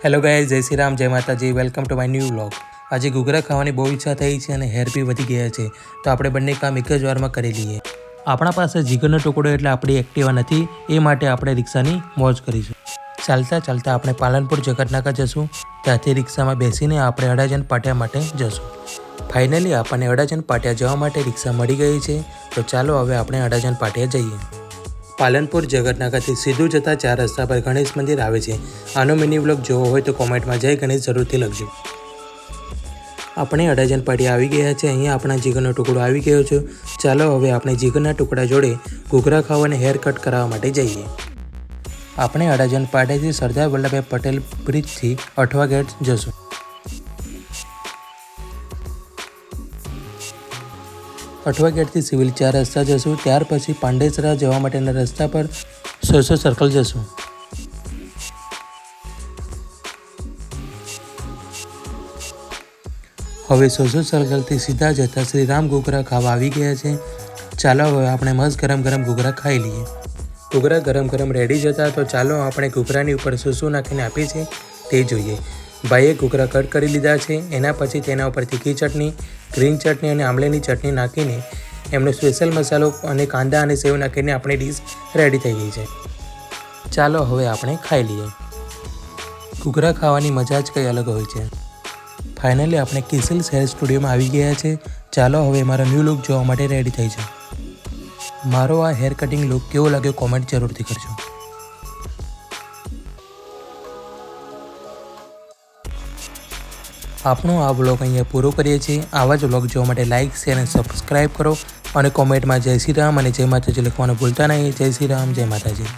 Hello guys, જય શ્રી રામ, જય માતાજી, welcome to my new vlog. આજે ઘૂઘરા ખાવાની બહુ ઈચ્છા થઈ છે અને હેર બી વધી ગયા છે, તો આપણે બંને કામ એક જ વારમાં કરી લઈએ। આપણા પાસે જીગરનો ટુકડો એટલે આપણી એક્ટિવા નથી, એ માટે આપણે રિક્ષાની મોજ કરીશું। ચાલતા ચાલતા આપણે પાલનપુર જગતનાકા જશું, ત્યાંથી રિક્ષામાં બેસીને આપણે અડાજણ પાટિયા માટે જશું। ફાઇનલી આપણને અડાજણ પાટિયા જવા માટે રિક્ષા મળી ગઈ છે, તો ચાલો હવે આપણે અડાજણ પાટિયા જઈએ। પાલનપુર જગતનાકાથી સીધું જતા 4 રસ્તા પર ગણેશ મંદિર આવે છે। આનો મિની વ્લોગ જોવો હોય તો કોમેન્ટમાં જય ગણેશ જરૂરથી લખજો। આપણે અડાજણ પાટિયા આવી ગયા છે, અહીંયા આપણા જીગરનો ટુકડો આવી ગયો છે। ચાલો હવે આપણે જીગરના ટુકડા જોડે ઘૂઘરા ખાવા અને હેર કટ કરાવવા માટે જઈએ। આપણે અડાજણ પાટિયાથી સરદાર વલ્લભભાઈ પટેલ બ્રિજથી અઠવા ગેટ જશું। અઠવા ગેટથી સિવિલ 4 રસ્તા જશું, ત્યાર પછી પાંડેસરા જવા માટેના રસ્તા પર સોસો સર્કલ જશું। હવે સોસો સર્કલથી સીધા જતા શ્રી રામ ઘૂઘરા ખાવા આવી ગયા છે। ચાલો હવે આપણે મસ્ત ગરમ ગરમ ઘૂઘરા ખાઈ લઈએ। ઘૂઘરા ગરમ ગરમ રેડી જતા, તો ચાલો આપણે ઘૂઘરાની ઉપર શું નાખીને આપીએ છે તે જોઈએ। ભાઈએ ઘૂઘરા કટ કરી લીધા છે, એના પછી તેના ઉપર તીખી ચટણી, ગ્રીન ચટણી અને આમલીની ચટણી નાખીને એમનો સ્પેશિયલ મસાલો અને કાંદા અને સેવ નાખીને આપણી ડીશ રેડી થઈ ગઈ છે। ચાલો હવે આપણે ખાઈ લઈએ। ઘૂઘરા ખાવાની મજા જ કંઈ અલગ હોય છે। ફાઇનલી આપણે કિસિલ્સ હેર સ્ટુડિયોમાં આવી ગયા છે। ચાલો હવે મારો ન્યૂ લુક જોવા માટે રેડી થઈ જાઓ। મારો આ હેર કટિંગ લુક કેવો લાગ્યો કોમેન્ટ જરૂરથી કરજો। આપણો આ વ્લોગ અહીંયા પૂરો કરીએ છીએ। આવા જ વ્લોગ જોવા માટે લાઇક, શેર અને સબસ્ક્રાઈબ કરો અને કોમેન્ટમાં જય શ્રી રામ અને જય માતાજી લખવાનું ભૂલતા નહીં। જય શ્રી રામ, જય માતાજી।